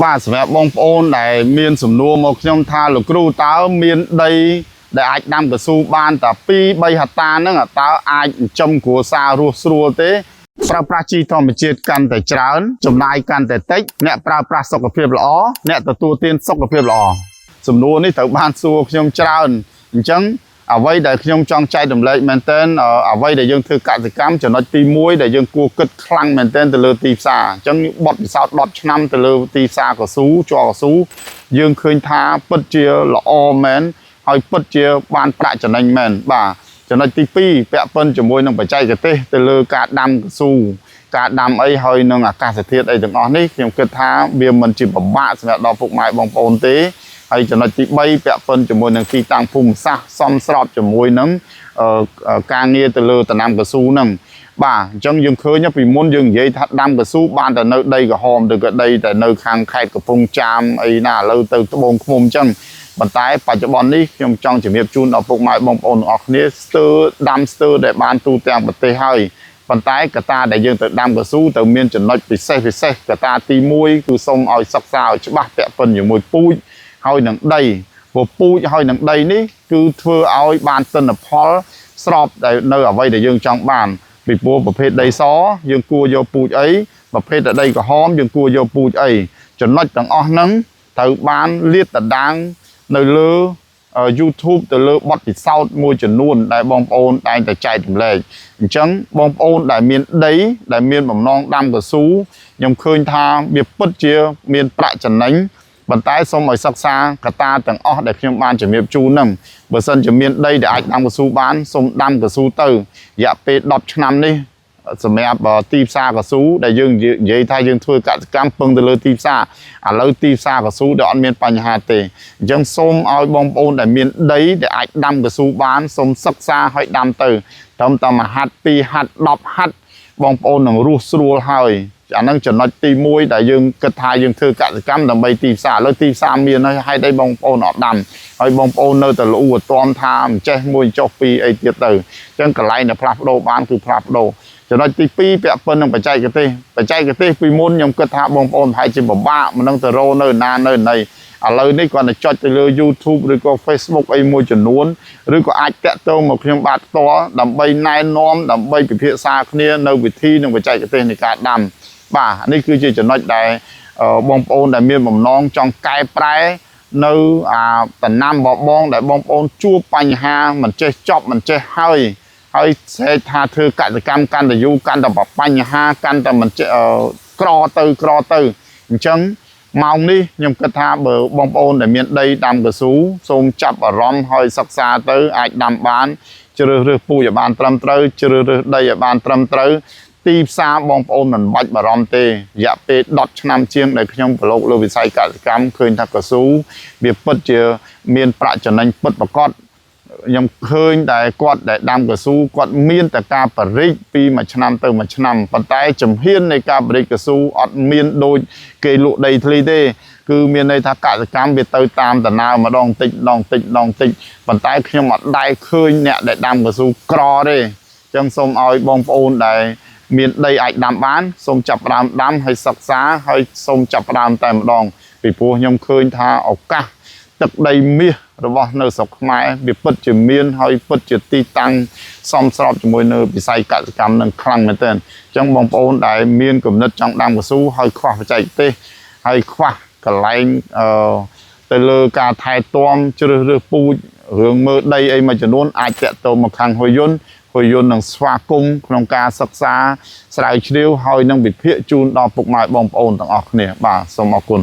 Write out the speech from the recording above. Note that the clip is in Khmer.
បាទសម្រាប់បងប្អូនដែលមានសំណួរមកខ្ញុំថាលោកគ្រូតើមានដីដែលអាចដាំកស៊ូបានតែ2 3ហិកតាហ្នឹងតើអាចចិញ្ចឹមគ្រួសាររស់ស្រួលទេប្រើប្រាស់ជីធម្មជាតិកាន់តែច្រើនចំណាយកាន់តែតិចអ្នកប្រើប្រាស់សុខភាពល្អអ្នកទទួលទានសុខភាពល្អសំណួរនេះត្រូវបានសួរខ្ញុំច្រើនអញ្ចឹងអ្វីដែលខ្ញុំចង់ចែករំលែកមែនទែនអ្វីដែលយើងធ្វើកសិកម្មចំណុចទី1ដែលយើងគួរគិតខ្លាំងមែនទែនទៅលើទីផ្សារអញ្ចឹងបទពិសោធន៍10ឆ្នាំទៅលើទីផ្សារកស៊ូជ័រកស៊ូយើងឃើញថាពិតជាល្អមែនហើយពិតជាបានប្រាក់ចំណេញមែនបាទចំណុចទី2ពាក់ព័ន្ធជាមួយនឹងបច្ចេកទេសទៅលើការដាំកស៊ូការដាំអីហើយនឹងអាកាសធាតុអីទាំងអស់នេះខ្ញុំគិតថាវាមិនជាពិបាកសម្រាប់ដល់ពុកម៉ែបងប្អូនទេហើយចំណុចទី3ពាក់ព័ន្ធជាមួយនឹងទីតាំងភូមិសាស្ត្រសមស្របជាមួយនឹងការងារទៅលើដំណាំកស៊ូហ្នឹងបាទអញ្ចឹងយើងឃើញពីមុនយើងនិយាយថាដាំកស៊ូបានតែនៅដីក្រហមឬក៏ដីតែនៅខាងខេត្តកំពង់ចាមអីណាឥឡូវទៅត្បូងឃ្មុំអញ្ចឹងប៉ុន្តែបច្ចុប្បន្ននេះខ្ញុំចង់ជំរាបជូនដល់ពុកម៉ែបងប្អូនទាំងអស់គ្នាស្ទើរដាំស្ទើរដែលបានទូទាំងប្រទេសហើយប៉ុន្តែកត្តាដែលយើងទៅដាំកស៊ូទៅមានចំណុចពិសេសកត្តាទី1គឺសូមឲ្យសិក្សាឲ្យច្បាស់ពាក់ព័ន្ធជាមួយពូជហើយនឹងដីព្រោះពូជហើយនឹងដីនេះគឺធ្វើឲ្យបានទិន្នផលស្របនៅអ្វីដែលយើងចង់បានពីព្រោះប្រភេទដីសយើងគួរយកពូជអីប្រភេទដីក្រហមយើងគួរយកពូជអីចំណុចទាំងអស់ហ្នឹងត្រូវបានលាតត្រដាងនៅលើ YouTube ទៅលើបទពិសោធន៍មួយចំនួនដែលបងប្អូនតែងតែចែករំលែកអញ្ចឹងបងប្អូនដែលមានដីដែលមានបំណងដាំកស៊ូខ្ញុំឃើញថាវាពិតជាមានប្រាក់ចំណេញប៉ុន្តែសូមឲ្យសិក្សាកត្តាទាំងអស់ដែលខ្ញុំបានជំរាបជូនហ្នឹងបើសិនជាមានដីដែលអាចដាំកស៊ូបានសូមដាំកស៊ូទៅរយៈពេល10ឆ្នាំនេះសម្រាប់ទីផ្សារកស៊ូដែលយើងនិយាយថាយើងធ្វើកសិកម្មពឹងទៅលើទីផ្សារឥឡូវទីផ្សារកស៊ូដែលអត់មានបញ្ហាទេអញ្ចឹងសូមឲ្យបងប្អូនដែលមានដីដែលអាចដាំកស៊ូបានសូមសិក្សាឲ្យដាំទៅត្រឹមតែ1ហាត់2ហាត់10ហាត់បងប្អូននឹងរស់ស្រួលហើយអាហ្នឹងចំណុចទី1ដែលយើងគិតថាយើងធ្វើកសិកម្មដើម្បីទីផ្សារឥឡូវទីផ្សារមានហើយហេតុអីបងប្អូនអត់ដាំហើយបងប្អូននៅតែលូអត់ទាន់ថាមិនចេះមួយចុះពីរអីទៀតទៅអញ្ចឹងកន្លែងដែលផ្លាស់ប្ដូរបានគឺផ្លាស់ប្ដូរចំណុចទី2ពាក់ព័ន្ធនឹងបច្ចេកទេសពីមុនខ្ញុំគិតថាបងប្អូនប្រហែលជាពិបាកមិននឹងទៅរកនៅណានៅណីឥឡូវនេះគាត់ទៅចុចទៅលើ YouTube ឬក៏ Facebook អីមួយចំនួនឬក៏អាចតាក់ទងមកខ្ញុំបាទផ្ទាល់ដើម្បីណែនាំដើម្បីពិភាក្សាគ្នានៅវិធីនិងបច្ចេកទេសនៃការដាំបាទនេះគឺជាចំណុចដែលបងប្អូនដែលមានបំណងចង់កែប្រែនៅដំណាំបងដែលបងប្អូនជួបបញ្ហាមិនចេះចប់មិនចេះហើយសេចថាធ្វើកសិកម្មកាន់តែយូរកាន់តែបញ្ហាកាន់តែមិនក្រទៅអញ្ចឹងម៉ោងនេះខ្ញុំគិតថាបើបងប្អូនដែលមានដីដាំកស៊ូសូមចាប់អារម្មណ៍ហើយសិក្សាទៅអាចដាំបានជ្រើសរើសពូជឲ្យបានត្រឹមត្រូវជ្រើសរើសដីឲ្យបានត្រឹមត្រូវទីផ្សារបងប្អូនមិនបាច់បារម្ភទេរយៈពេល10ឆ្នាំជាងដែលខ្ញុំប្រឡូកលើវិស័យកសិកម្មឃើញថាកស៊ូវាពិតជាមានប្រាក់ចំណេញពិតប្រាកដខ្ញុំឃើញតែគាត់ដែលដាំកស៊ូគាត់មានតែការបរិច្ពីមួយឆ្នាំទៅមួយឆ្នាំប៉ុន្តែជំហាននៃការបរិច្កស៊ូអត់មានដូចគេលក់ដីធ្លីទេគឺមានន័យថាកសិកម្មវាទៅតាមដំណើរម្ដងតិចប៉ុន្តែខ្ញុំអត់ដែលឃើញអ្នកដែលដាំកស៊ូក្រទេអញ្ចឹងសូមឲ្យបងប្អូនដែលមានដីអាចដាំបានសូមចាប់ផ្ដើមដាំហើយសិក្សាហើយសូមចាប់ផ្ដើមតែម្ដងពីព្រោះខ្ញុំឃើញថាឱកាសទឹកដីមាសរបស់នៅស្រុកខ្មែរវាពិតជាមានហើយពិតជាទីតាំងសមស្របជាមួយនៅវិស័យកសិកម្មនឹងខ្លាំងមែនទែនអញ្ចឹងបងប្អូនដែលមានគំនិតចង់ដាំកស៊ូហើយខ្វះបច្ចេកទេសហើយខ្វះកន្លែងទៅលើការថែទាំជ្រើសរើសពូជរឿងមើលដីអីមួយចំនួនអាចតាក់ទងមកខាងហ៊ុយយន្តនឹងស្វាគមន៍ក្នុងការសិក្សាស្រាវជ្រាវហើយនឹងវិភាគជូនដល់ពុកម៉ែបងប្អូនទាំងអស់គ្នាបាទសូមអរគុណ